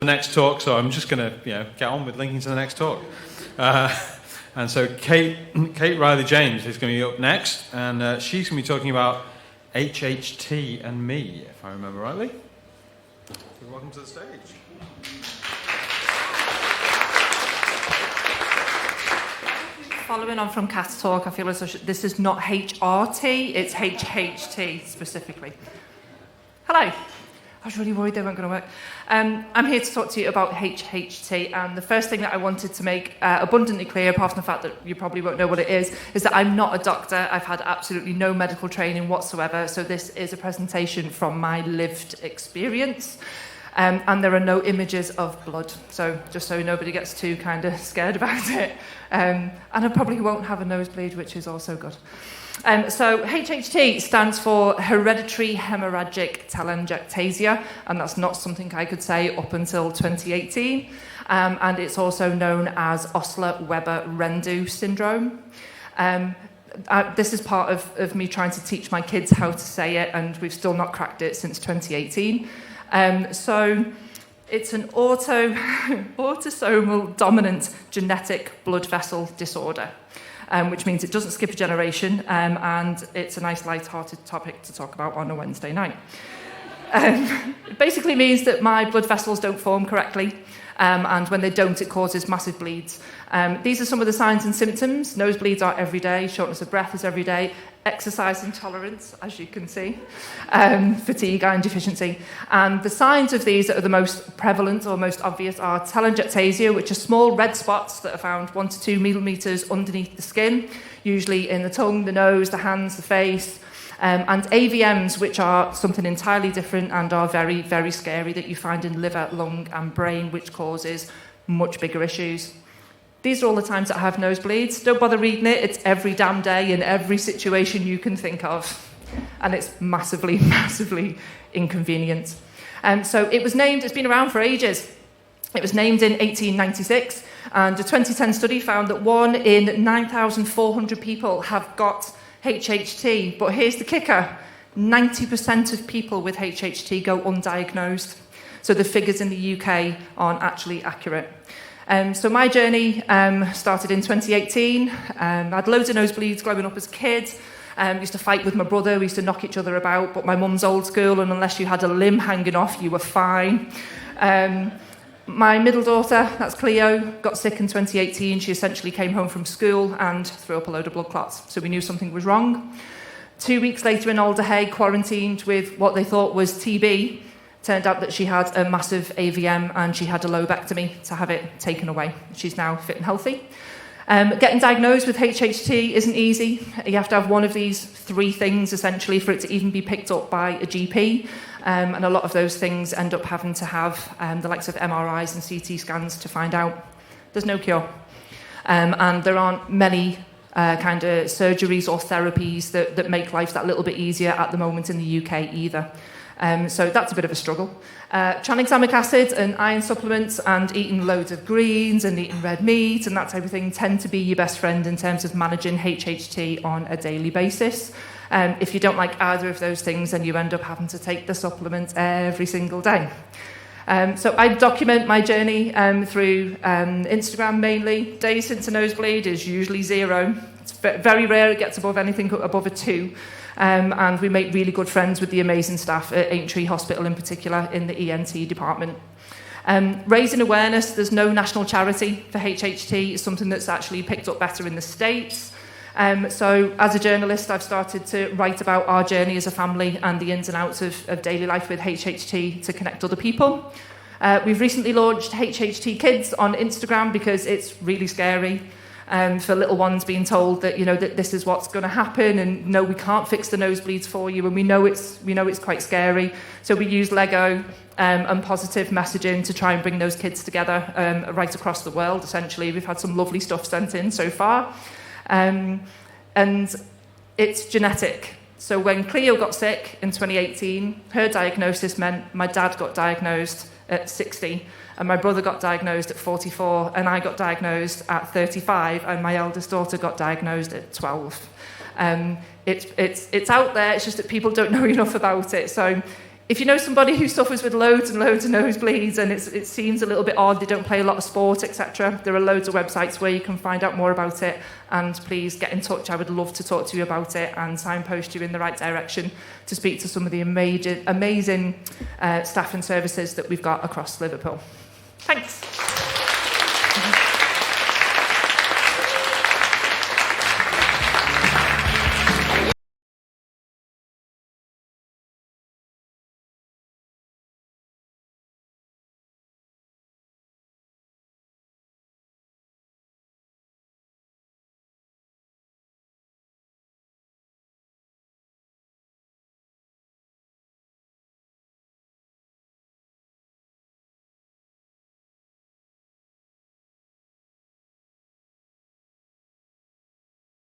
the next talk, so I'm just going to get on with linking to the next talk. And so Kate Reilly James is going to be up next, and she's going to be talking about HHT and me, if I remember rightly. So welcome to the stage. Following on from Kat's talk, I feel as though this is not HRT, it's HHT specifically. Hello. I was really worried they weren't going to work. I'm here to talk to you about HHT, and the first thing that I wanted to make abundantly clear, apart from the fact that you probably won't know what it is that I'm not a doctor. I've had absolutely no medical training whatsoever, so this is a presentation from my lived experience. And there are no images of blood, so just so nobody gets too kind of scared about it. And I probably won't have a nosebleed, which is also good. So HHT stands for hereditary hemorrhagic telangiectasia, and that's not something I could say up until 2018. And it's also known as Osler-Weber-Rendu syndrome. This is part of me trying to teach my kids how to say it, and we've still not cracked it since 2018. So it's an autosomal dominant genetic blood vessel disorder. Which means it doesn't skip a generation, and it's a nice light-hearted topic to talk about on a Wednesday night. It basically means that my blood vessels don't form correctly, and when they don't, it causes massive bleeds. These are some of the signs and symptoms. Nosebleeds are every day, shortness of breath is every day, exercise intolerance, as you can see, fatigue, iron deficiency. And the signs of these that are the most prevalent or most obvious are telangiectasia, which are small red spots that are found 1 to 2 millimeters underneath the skin, usually in the tongue, the nose, the hands, the face. And AVMs, which are something entirely different and are very, very scary, that you find in liver, lung, and brain, which causes much bigger issues. These are all the times that I have nosebleeds. Don't bother reading it. It's every damn day in every situation you can think of. And it's massively, massively inconvenient. So it was named, it's been around for ages. It was named in 1896, and a 2010 study found that 1 in 9,400 people have got HHT. But here's the kicker. 90% of people with HHT go undiagnosed. So the figures in the UK aren't actually accurate. So my journey started in 2018. I had loads of nosebleeds growing up as a kid. Used to fight with my brother. We used to knock each other about, but my mum's old school, and unless you had a limb hanging off, you were fine. My middle daughter, that's Cleo, got sick in 2018. She essentially came home from school and threw up a load of blood clots, so we knew something was wrong. 2 weeks later in Alderhay, quarantined with what they thought was TB. Turned out that she had a massive AVM and she had a lobectomy to have it taken away. She's now fit and healthy. Getting diagnosed with HHT isn't easy. You have to have one of these 3 things, essentially, for it to even be picked up by a GP. And a lot of those things end up having to have the likes of MRIs and CT scans to find out. There's no cure. And there aren't many kind of surgeries or therapies that make life that little bit easier at the moment in the UK either. So that's a bit of a struggle. Tranexamic acid and iron supplements and eating loads of greens and eating red meat and that type of thing tend to be your best friend in terms of managing HHT on a daily basis. If you don't like either of those things, then you end up having to take the supplement every single day. So I document my journey through Instagram mainly. Days since a nosebleed is usually 0. It's very rare it gets above anything above a 2. And we make really good friends with the amazing staff at Aintree Hospital in particular in the ENT department. Raising awareness, there's no national charity for HHT. It's something that's actually picked up better in the States. So as a journalist, I've started to write about our journey as a family and the ins and outs of daily life with HHT to connect other people. We've recently launched HHT Kids on Instagram because it's really scary. For little ones being told that that this is what's going to happen, and no, we can't fix the nosebleeds for you, and we know it's quite scary. So we use Lego and positive messaging to try and bring those kids together right across the world. Essentially, we've had some lovely stuff sent in so far, and it's genetic. So when Cleo got sick in 2018, her diagnosis meant my dad got diagnosed at 60. And my brother got diagnosed at 44, and I got diagnosed at 35, and my eldest daughter got diagnosed at 12. It's out there, it's just that people don't know enough about it. So If you know somebody who suffers with loads and loads of nosebleeds and it seems a little bit odd, they don't play a lot of sport, etc., there are loads of websites where you can find out more about it, and please get in touch. I would love to talk to you about it and signpost you in the right direction to speak to some of the amazing staff and services that we've got across Liverpool. Thanks.